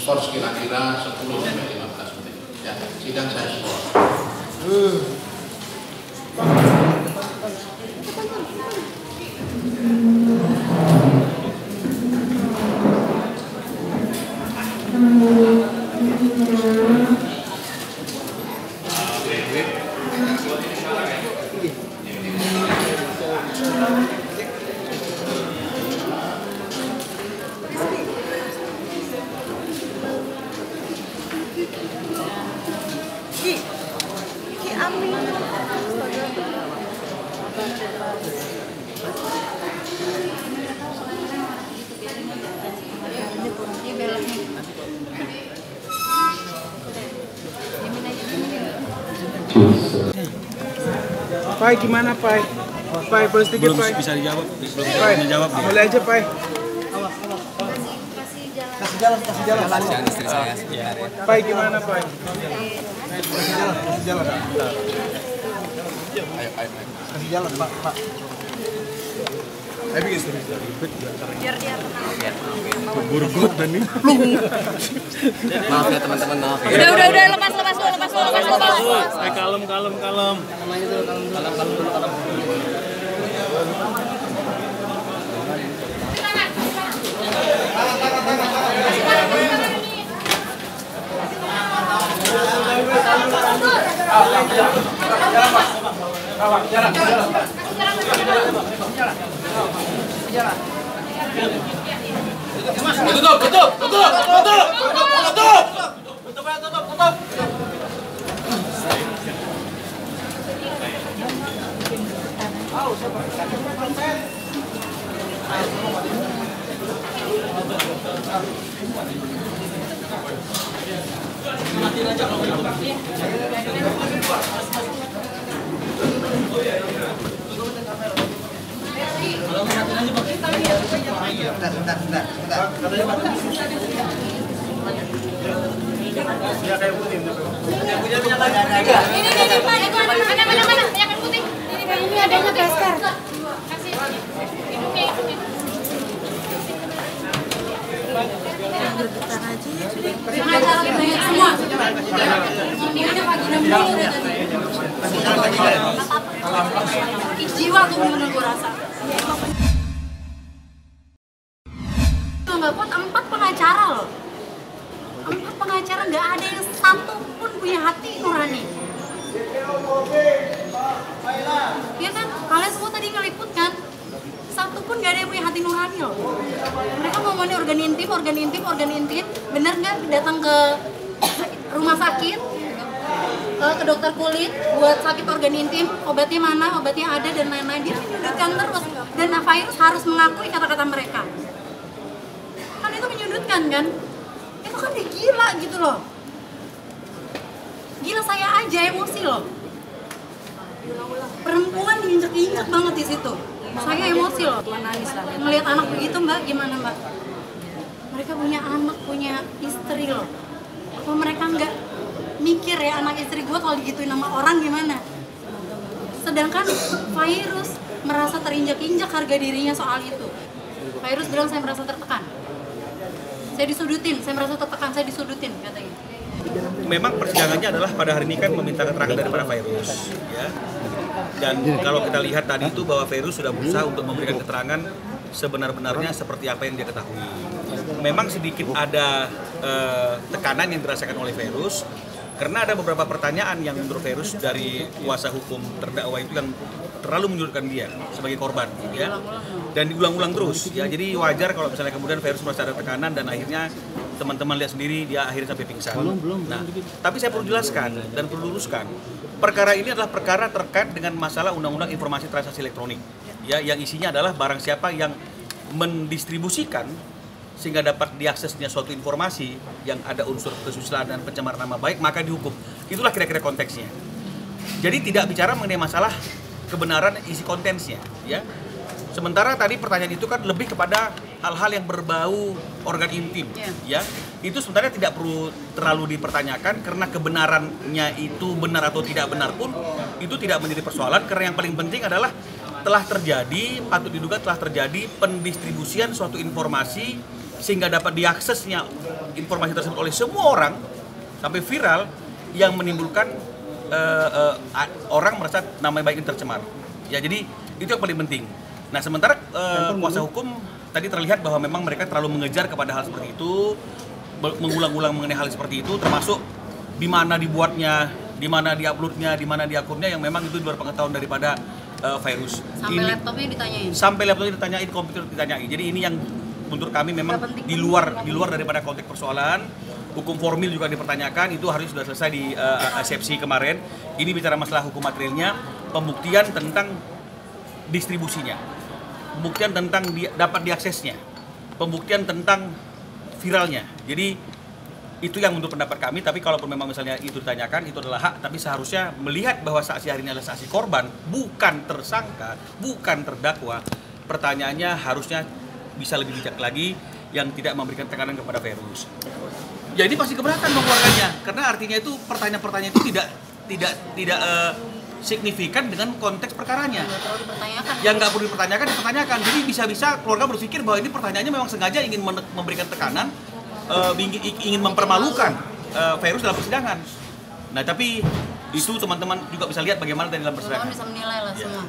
skor kira-kira 10 sampai 15 menit. Ya, sidang saya skor. Pai, gimana Pai? Pai, boleh sedikit Pai? Belum bisa dijawab, Pai, boleh aja Pai? Kasih jalan. Istri saya. Pai, gimana Pai? Kasih jalan. Ayo. Kasih jalan, Pak. Ayo bikin istri. Biar dia tenang. Burgut dan nih. Maaf ya teman-teman, maaf ya. Udah, lepas. Kalem. Kalem. Tutup. Bentar. Ini Pak, itu mana minyak putih. Ini adanya Blaster. Kasih. Hidungnya. Bergetar aja ya sudah. Semua. Ini udah pagi 6 dulu udah tadi. Jiwa tuh bener gue rasa. Nggak kuat 4 pengacara loh. 4 pengacara nggak ada yang satu pun punya hati nurani. Iya kan? Kalian semua tadi ngeliput kan? Satu pun nggak ada yang punya hati nurani loh. Mereka ngomongin organ intim. Bener nggak datang ke rumah sakit, ke dokter kulit buat sakit organ intim, obatnya mana, obatnya ada dan lain-lain. Dia menyudutkan terus dan virus harus mengakui kata-kata mereka. Kan itu menyudutkan kan? Itu kan dia gila gitu loh. Gila, saya aja emosi loh. Perempuan diinjek-injek banget di situ. Saya emosi loh. Melihat anak begitu Mbak, gimana Mbak? Mereka punya anak, punya istri loh. Apa mereka nggak mikir ya anak istri gue kalau digituin sama orang gimana? Sedangkan virus merasa terinjak-injak harga dirinya soal itu. Virus bilang saya merasa tertekan. Saya merasa tertekan, saya disudutin katanya. Memang persidangannya adalah pada hari ini kan meminta keterangan daripada virus, ya. Dan kalau kita lihat tadi itu bahwa virus sudah berusaha untuk memberikan keterangan sebenar-benarnya seperti apa yang dia ketahui. Memang sedikit ada tekanan yang dirasakan oleh virus karena ada beberapa pertanyaan yang menurut virus dari kuasa hukum terdakwa itu yang terlalu menyudutkan dia sebagai korban, ya, dan diulang-ulang terus, ya. Jadi wajar kalau misalnya kemudian virus merasa ada tekanan dan akhirnya teman-teman lihat sendiri dia akhirnya sampai pingsan. Nah, tapi saya perlu jelaskan dan perlu luruskan, perkara ini adalah perkara terkait dengan masalah Undang-Undang Informasi Transaksi Elektronik, ya, yang isinya adalah barang siapa yang mendistribusikan sehingga dapat diaksesnya suatu informasi yang ada unsur kesusilaan dan pencemaran nama baik, maka dihukum. Itulah kira-kira konteksnya. Jadi tidak bicara mengenai masalah kebenaran isi kontennya, ya. Sementara tadi pertanyaan itu kan lebih kepada hal-hal yang berbau organ intim, ya. Itu sebenarnya tidak perlu terlalu dipertanyakan karena kebenarannya itu benar atau tidak benar pun itu tidak menjadi persoalan, karena yang paling penting adalah patut diduga telah terjadi pendistribusian suatu informasi sehingga dapat diaksesnya informasi tersebut oleh semua orang sampai viral yang menimbulkan orang merasa nama baik ini tercemar. Ya, jadi itu yang paling penting. Nah, sementara kuasa hukum tadi terlihat bahwa memang mereka terlalu mengejar kepada hal seperti itu, mengulang-ulang mengenai hal seperti itu, termasuk di mana dibuatnya, di mana diuploadnya, di mana di akunnya yang memang itu di luar pengetahuan daripada virus. Sampai laptopnya ditanyain. Sampai laptopnya ditanyain, komputer ditanyain. Jadi ini yang menurut kami memang di luar daripada konteks persoalan. Hukum formil juga dipertanyakan, itu harus sudah selesai di eksepsi kemarin. Ini bicara masalah hukum materialnya, pembuktian tentang distribusinya, pembuktian tentang dapat diaksesnya, pembuktian tentang viralnya. Jadi itu yang menurut pendapat kami, tapi kalaupun memang misalnya itu ditanyakan, itu adalah hak, tapi seharusnya melihat bahwa saksi hari ini adalah saksi korban, bukan tersangka, bukan terdakwa. Pertanyaannya harusnya bisa lebih bijak lagi, yang tidak memberikan tekanan kepada virus. Ya ini pasti keberatan dong keluarganya, karena artinya itu pertanyaan-pertanyaan itu tidak signifikan dengan konteks perkaranya. Yang nggak perlu dipertanyakan, dipertanyakan. Jadi bisa-bisa keluarga berpikir bahwa ini pertanyaannya memang sengaja ingin memberikan tekanan, ingin mempermalukan virus dalam persidangan. Nah, tapi itu teman-teman juga bisa lihat bagaimana dalam persidangan. Teman-teman bisa menilai lah semua.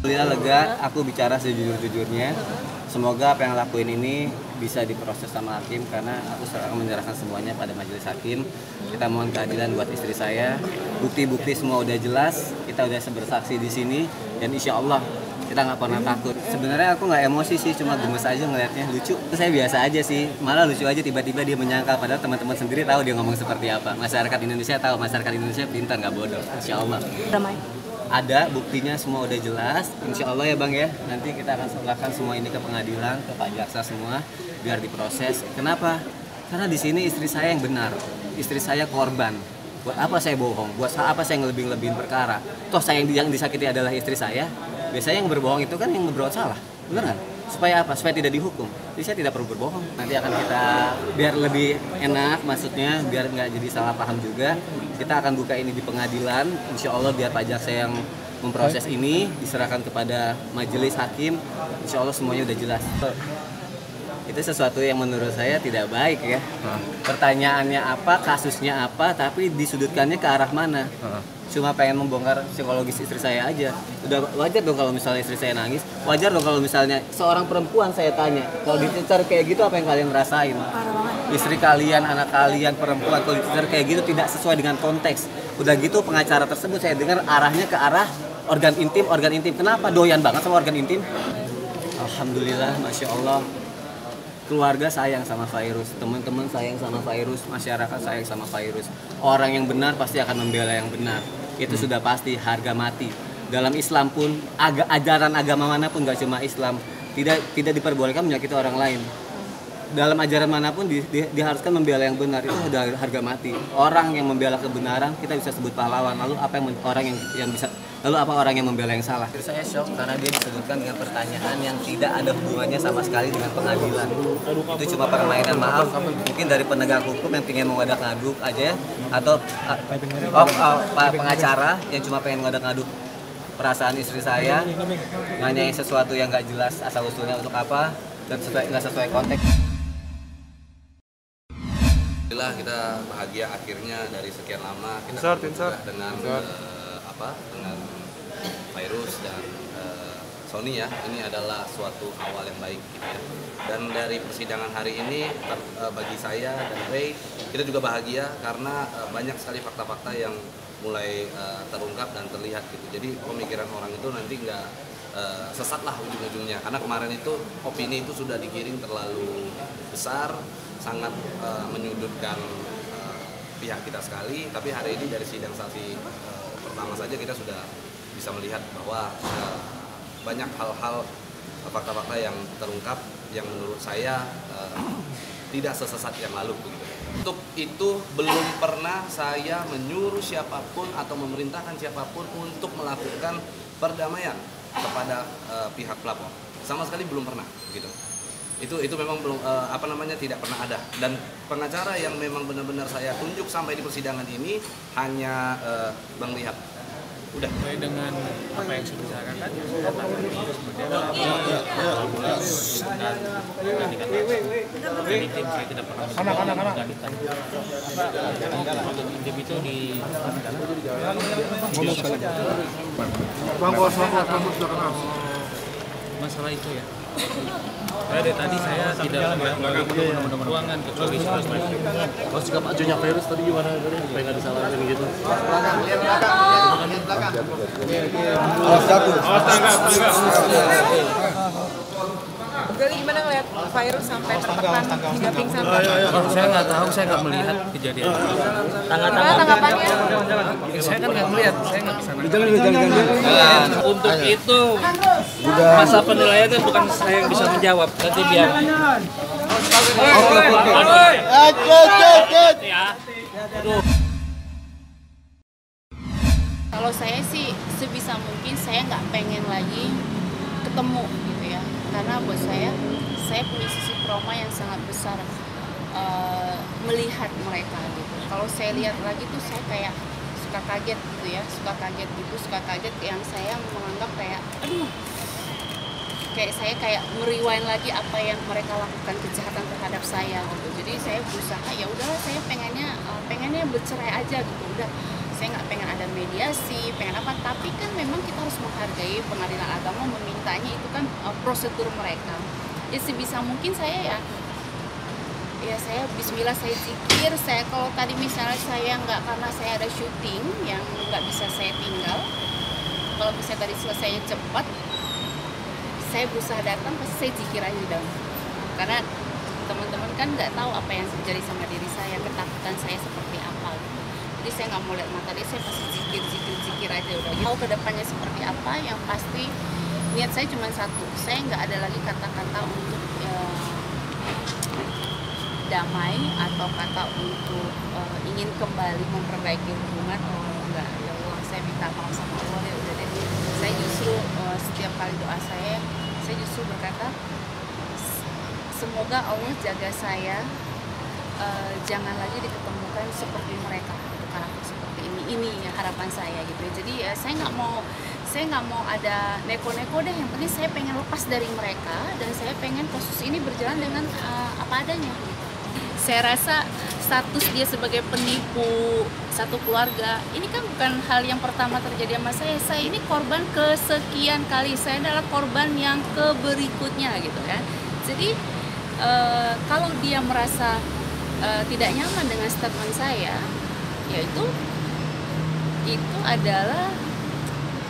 Alhamdulillah lega, aku bicara sejujur-jujurnya. Semoga apa yang lakuin ini bisa diproses sama hakim, karena aku akan menyerahkan semuanya pada majelis hakim. Kita mohon keadilan buat istri saya. Bukti-bukti semua udah jelas, kita udah bersaksi di sini, dan insya Allah kita nggak pernah takut. Sebenarnya aku nggak emosi sih, cuma gemes aja ngelihatnya, lucu. Itu saya biasa aja sih, malah lucu aja tiba-tiba dia menyangkal, padahal teman-teman sendiri tahu dia ngomong seperti apa. Masyarakat Indonesia tahu, masyarakat Indonesia pintar nggak bodoh, insya Allah. Damai. Ada buktinya, semua udah jelas, insya Allah ya Bang ya. Nanti kita akan serahkan semua ini ke pengadilan, ke Pak Jaksa semua, biar diproses. Kenapa? Karena di sini istri saya yang benar, istri saya korban. Buat apa saya bohong? Buat apa saya ngelebih-lebihin perkara? Toh saya yang disakiti adalah istri saya. Biasanya yang berbohong itu kan yang berbuat salah, benar nggak? Supaya apa? Supaya tidak dihukum. Jadi saya tidak perlu berbohong. Nanti akan kita, biar lebih enak maksudnya, biar nggak jadi salah paham juga, kita akan buka ini di pengadilan. Insya Allah biar Pak Jaksa yang memproses ini, diserahkan kepada majelis hakim. Insya Allah semuanya udah jelas. Itu sesuatu yang menurut saya tidak baik ya. Pertanyaannya apa, kasusnya apa, tapi disudutkannya ke arah mana. Cuma pengen membongkar psikologis istri saya aja. Udah wajar dong kalau misalnya istri saya nangis. Wajar dong kalau misalnya seorang perempuan saya tanya, kalau dicecar kayak gitu apa yang kalian rasain? Istri kalian, anak kalian, perempuan kalau dicecar kayak gitu tidak sesuai dengan konteks. Udah gitu pengacara tersebut saya dengar arahnya ke arah organ intim, organ intim. Kenapa doyan banget sama organ intim? Alhamdulillah, Masya Allah. Keluarga sayang sama virus, teman-teman sayang sama virus, masyarakat sayang sama virus. Orang yang benar pasti akan membela yang benar. Itu sudah pasti, harga mati. Dalam Islam pun, ajaran agama manapun, gak cuma Islam, tidak diperbolehkan menyakiti orang lain. Dalam ajaran manapun diharuskan membela yang benar, itu sudah harga mati. Orang yang membela kebenaran kita bisa sebut pahlawan. Lalu apa orang yang membela yang salah? Saya shock karena dia disebutkan dengan pertanyaan yang tidak ada hubungannya sama sekali dengan pengadilan. Itu cuma permainan, maaf, mungkin dari penegak hukum yang ingin mengadak-ngaduk aja, atau pengacara yang cuma pengen mengadak-ngaduk perasaan istri saya, nanyain sesuatu yang nggak jelas asal usulnya untuk apa dan nggak sesuai konteks. Alhamdulillah kita bahagia akhirnya dari sekian lama kita dengan dengan virus dan Sony ya. Ini adalah suatu awal yang baik gitu ya. Dan dari persidangan hari ini bagi saya dan Ray kita juga bahagia karena banyak sekali fakta-fakta yang mulai terungkap dan terlihat gitu. Jadi pemikiran orang itu nanti nggak sesat lah ujung-ujungnya, karena kemarin itu opini itu sudah digiring terlalu besar, sangat menyudutkan pihak kita sekali. Tapi hari ini dari sidang saksi pertama saja kita sudah bisa melihat bahwa banyak hal-hal fakta-fakta yang terungkap yang menurut saya tidak sesesat yang lalu gitu. Untuk itu belum pernah saya menyuruh siapapun atau memerintahkan siapapun untuk melakukan perdamaian kepada pihak pelapor, sama sekali belum pernah gitu. Itu memang belum tidak pernah ada. Dan pengacara yang memang benar-benar saya tunjuk sampai di persidangan ini hanya Bang Lihat Udah. Sesuai dengan apa yang sudah dibicarakan, saya tanggapi seperti apa. Dan dikatakan ini tim saya tidak pernah menggantikan. Tim itu di masalah itu ya. Karena dari tadi saya tidak melihat ruangan kecuali sudah. Kalau sikap ajunya virus tadi gimana? Supaya nggak disalahin gitu. Gali gimana ngeliat virus sampai tertekan hingga pingsan? Saya nggak tahu, saya nggak melihat kejadian. Tanggapannya? Saya kan nggak melihat, saya nggak kesana. Untuk itu masa penilaian itu bukan saya yang bisa menjawab. Nanti biar. Kalau saya sih sebisa mungkin saya nggak pengen lagi ketemu gitu ya, karena buat saya punya sisi trauma yang sangat besar melihat mereka gitu. Kalau saya lihat lagi tuh saya kayak suka kaget gitu ya, suka kaget yang saya menganggap kayak aduh, kayak saya kayak meriwain lagi apa yang mereka lakukan kejahatan terhadap saya gitu. Jadi saya berusaha ya udahlah, saya pengennya bercerai aja gitu, udah. Saya nggak pengen ada mediasi, pengen apa, tapi kan memang kita harus menghargai pengadilan agama memintanya, itu kan prosedur mereka. Ya sebisa mungkin saya ya saya bismillah, saya zikir. Saya kalau tadi misalnya saya nggak, karena saya ada syuting yang nggak bisa saya tinggal, kalau misalnya tadi selesainya cepat, saya berusaha datang, pasti saya zikir aja dong, karena teman-teman kan nggak tahu apa yang terjadi sama diri saya, ketakutan saya seperti apa gitu. Jadi saya nggak mau lihat mata dia, saya pasti zikir aja udah. Tahu kedepannya seperti apa, yang pasti niat saya cuma satu, saya nggak ada lagi kata-kata untuk damai atau kata untuk ingin kembali memperbaiki hubungan. Enggak, ya Allah, saya minta maaf sama Allah ya udah deh. Saya justru setiap kali doa saya justru berkata semoga Allah jaga saya, jangan lagi diketemukan seperti mereka, karakter seperti ini ya harapan saya gitu ya. Jadi ya saya nggak mau ada neko-neko deh, yang penting saya pengen lepas dari mereka dan saya pengen kasus ini berjalan dengan apa adanya gitu. Saya rasa status dia sebagai penipu satu keluarga ini kan bukan hal yang pertama terjadi sama saya. Saya ini korban kesekian kali, saya adalah korban yang keberikutnya gitu kan. Jadi kalau dia merasa tidak nyaman dengan statement saya, yaitu itu adalah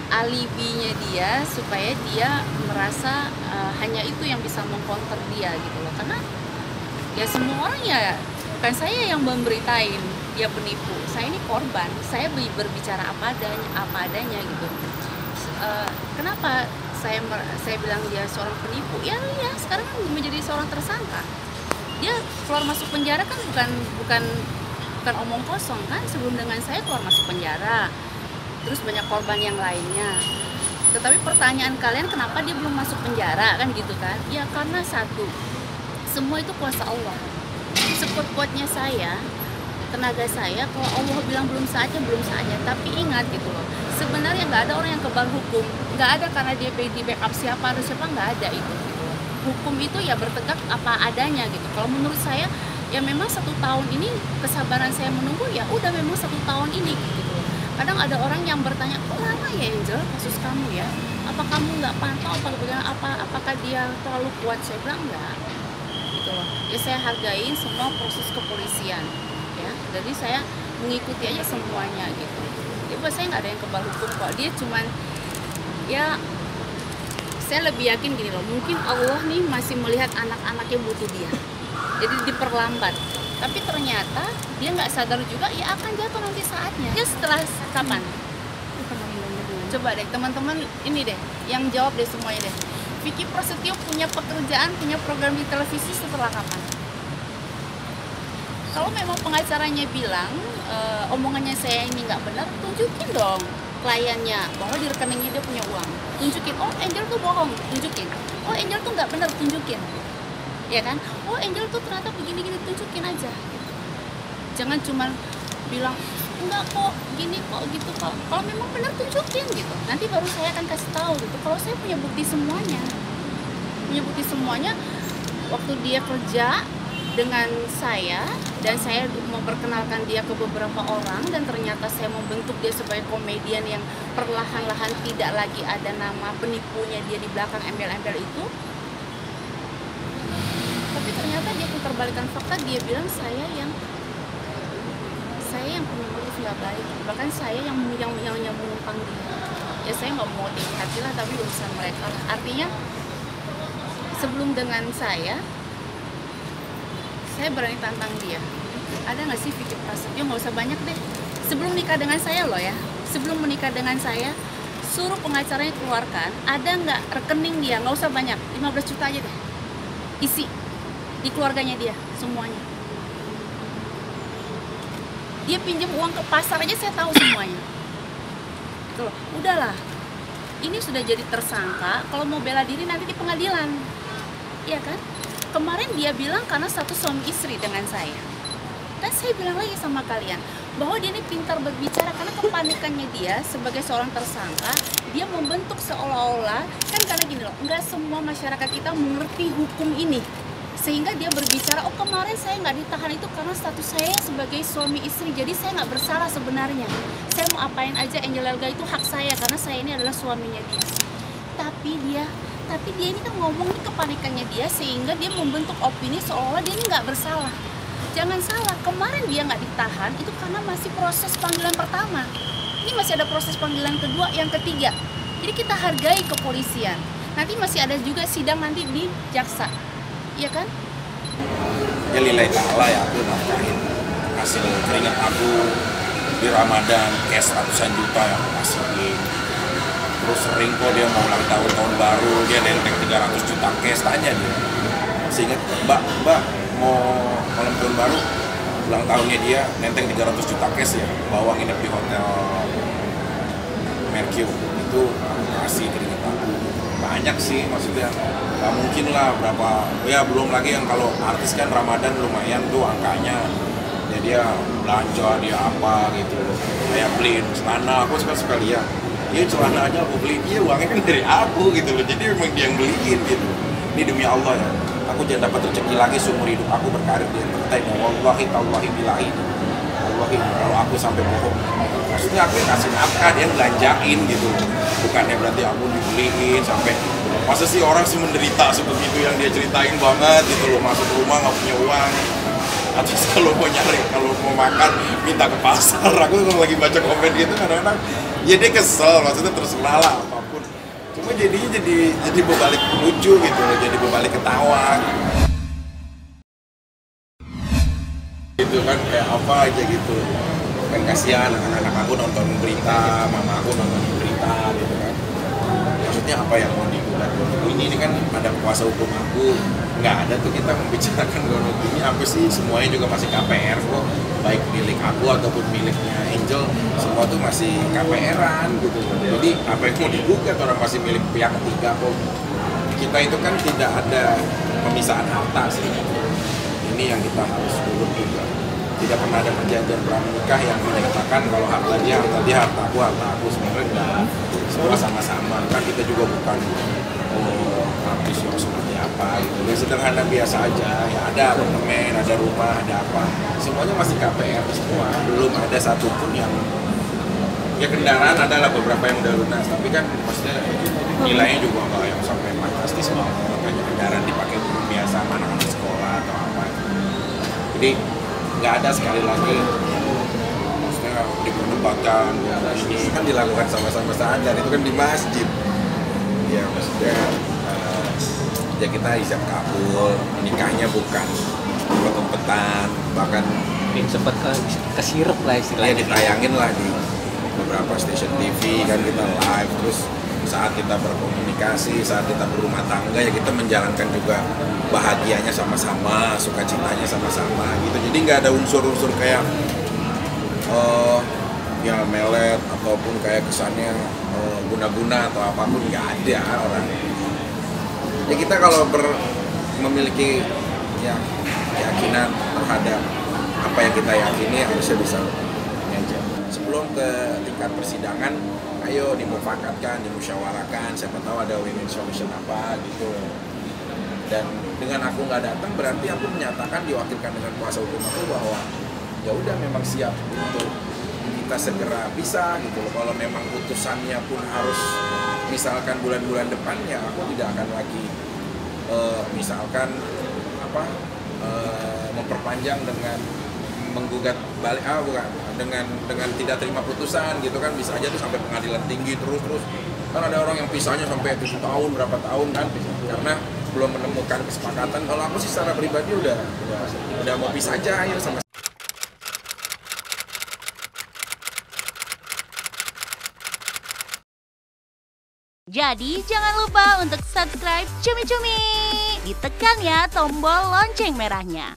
alibinya dia supaya dia merasa hanya itu yang bisa mengcounter dia gitu loh. Karena ya semua orang ya bukan saya yang memberitain dia penipu, saya ini korban, saya berbicara apa adanya gitu. Kenapa saya bilang dia seorang penipu? Ya sekarang kan menjadi seorang tersangka. Dia keluar masuk penjara kan bukan omong kosong kan. Sebelum dengan saya keluar masuk penjara, terus banyak korban yang lainnya. Tetapi pertanyaan kalian, kenapa dia belum masuk penjara kan gitu kan? Ya karena satu, semua itu kuasa Allah. Sekuat-kuatnya saya, tenaga saya, kalau Allah bilang belum saatnya. Tapi ingat gitu loh, sebenarnya nggak ada orang yang kebal hukum, nggak ada karena dia di backup siapa atau siapa, nggak ada itu gitu loh. Hukum itu ya bertegak apa adanya gitu. Kalau menurut saya ya memang 1 tahun ini kesabaran saya menunggu, ya udah memang 1 tahun ini gitu loh. Kadang ada orang yang bertanya, kok lama ya Angel kasus kamu ya? Apa kamu nggak pantau? Apakah dia terlalu kuat? Saya bilang enggak gitu loh. Ya saya hargain semua proses kepolisian ya. Jadi saya mengikuti aja semuanya gitu. Jadi buat saya nggak ada yang kebal hukum kok. Dia cuman ya saya lebih yakin gini loh, mungkin Allah nih masih melihat anak-anaknya butuh dia, jadi diperlambat. Tapi ternyata dia nggak sadar juga, ya akan jatuh nanti saatnya. Ya setelah kapan? Coba deh teman-teman ini deh, yang jawab deh semuanya deh. Vicky Prasetyo punya pekerjaan, punya program di televisi setelah kapan? Kalau memang pengacaranya bilang omongannya saya ini nggak benar, tunjukin dong kliennya bahwa di rekeningnya dia punya uang. Tunjukin, oh Angel tuh bohong, tunjukin. Oh Angel tuh nggak benar, tunjukin. Ya kan? Oh Angel tuh ternyata begini-gini, tunjukin aja. Jangan cuma bilang enggak kok gini kok gitu kok. Kalau memang benar tunjukin gitu. Nanti baru saya akan kasih tahu gitu. Kalau saya punya bukti semuanya. Waktu dia kerja dengan saya dan saya memperkenalkan dia ke beberapa orang dan ternyata saya membentuk dia sebagai komedian yang perlahan-lahan tidak lagi ada nama penipunya dia di belakang embel-embel itu. Tapi ternyata dia putarbalikkan fakta, dia bilang saya yang punya motif nggak baik, bahkan saya yang menumpang dia. Ya saya nggak mau hati lah, tapi urusan mereka. Artinya sebelum dengan saya berani tantang dia. Ada nggak sih Vicky Prasetyo? Nggak usah banyak deh. Sebelum nikah dengan saya loh ya, sebelum menikah dengan saya, suruh pengacaranya keluarkan, ada nggak rekening dia, nggak usah banyak, 15 juta aja deh. Isi di keluarganya dia, semuanya. Dia pinjam uang ke pasar aja saya tahu semuanya. Gitu loh. Udahlah, ini sudah jadi tersangka, kalau mau bela diri nanti di pengadilan. Iya kan? Kemarin dia bilang karena satu suami istri dengan saya. Dan saya bilang lagi sama kalian bahwa dia ini pintar berbicara karena kepanikannya dia sebagai seorang tersangka, dia membentuk seolah-olah kan karena gini loh, nggak semua masyarakat kita mengerti hukum ini. Sehingga dia berbicara, oh kemarin saya nggak ditahan itu karena status saya sebagai suami istri, jadi saya nggak bersalah sebenarnya. Saya mau apain aja Angel Elga itu hak saya karena saya ini adalah suaminya dia. Tapi dia ini kan ngomong nih kepanikannya dia sehingga dia membentuk opini seolah-olah dia ini nggak bersalah. Jangan salah, kemarin dia nggak ditahan itu karena masih proses panggilan pertama. Ini masih ada proses panggilan kedua, yang ketiga. Jadi kita hargai kepolisian. Nanti masih ada juga sidang nanti di jaksa. Iya kan? Ya lillahi ta'ala ya, aku nafkahin hasil keringat aku di Ramadan, cash ratusan juta yang aku kasihin. Terus sering kok dia mau ulang tahun baru, dia nenteng 300 juta cash, tanya dia. Masih ingat, mbak mau malam tahun baru, ulang tahunnya dia nenteng 300 juta cash ya, bawa nginep di hotel Mercure. Itu aku kasih keringat aku. Banyak sih, maksudnya gak mungkin lah berapa, ya belum lagi yang kalau artis kan Ramadan lumayan tuh angkanya. Ya dia belanja, dia apa gitu, kayak beliin celana, aku suka lihat. Iya celana aja aku beli, iya uangnya kan dari aku gitu loh, jadi memang dia yang beliin gitu. Ini demi Allah ya, aku jangan dapat rezeki lagi seumur hidup aku berkarir di entertainment. Wallahi tallahi billahi, wallahi kalau aku sampai bohong, maksudnya aku yang kasih nafkah, dia belanjain gitu, bukannya berarti aku dibeliin sampai. Masa sih orang sih menderita sebegitu yang dia ceritain banget gitu loh, masuk rumah nggak punya uang, atau kalau mau nyari, kalau mau makan minta ke pasar. Aku kalau lagi baca komen gitu kadang-kadang ya dia kesel, maksudnya terserah lah apapun, cuma jadinya jadi berbalik lucu gitu loh, jadi berbalik ketawa gitu kan, kayak apa aja gitu kan. Kasihan anak-anak aku nonton berita, mama aku nonton berita gitu kan, maksudnya apa yang mau digugat. Ini kan ada kuasa hukum aku, nggak ada tuh kita membicarakan gonok ini apa sih, semuanya juga masih KPR kok, baik milik aku ataupun miliknya Angel, semua tuh masih KPR-an gitu. Jadi apa yang mau digugat orang masih milik pihak ketiga kok. Kita itu kan tidak ada pemisahan harta sih, ini yang kita harus urut juga. Tidak pernah ada perjanjian pranikah yang menyatakan kalau harta dia harta aku, sebenarnya enggak, semua sama-sama kan. Kita juga bukan artis yang seperti apa gitu, ya sederhana biasa aja ya, ada apartemen, ada rumah, ada apa, semuanya masih KPR semua, belum ada satupun yang ya kendaraan adalah beberapa yang udah lunas, tapi kan maksudnya nilainya juga nggak yang sampai fantastis banget, makanya kendaraan dipakai biasa anak-anak sekolah atau apa. Jadi nggak ada, sekali lagi maksudnya diperdebatkan ini kan dilakukan sama-sama sadar, itu kan di masjid ya, maksudnya ya kita ijab kabul, nikahnya bukan umpet-umpetan, bahkan sempat kesirep lah istilahnya. Ya ditayangin lah di beberapa stasiun TV kan, kita live, terus saat kita berkomunikasi, saat kita berumah tangga ya kita menjalankan juga bahagianya sama-sama, sukacitanya sama-sama gitu. Jadi nggak ada unsur-unsur kayak ya melet ataupun kayak kesannya guna-guna atau apapun, nggak ada orang. Ya kita kalau memiliki ya keyakinan terhadap apa yang kita yakini harusnya bisa aja. Sebelum ke tingkat persidangan, ayo dimufakatkan, dimusyawarahkan, siapa tahu ada win-win solution apa gitu. Dan dengan aku nggak datang berarti aku menyatakan diwakilkan dengan kuasa hukum aku bahwa ya udah memang siap untuk kita segera bisa gitu loh. Kalau memang putusannya pun harus misalkan bulan-bulan depan, ya aku tidak akan lagi misalkan memperpanjang dengan menggugat balik dengan tidak terima putusan gitu kan. Bisa aja tuh sampai pengadilan tinggi terus kan ada orang yang pisahnya sampai 7 tahun berapa tahun kan karena belum menemukan kesepakatan. Kalau aku sih secara pribadi udah mau pisah aja ya sama. Jadi jangan lupa untuk subscribe Cumi Cumi. Ditekan ya tombol lonceng merahnya.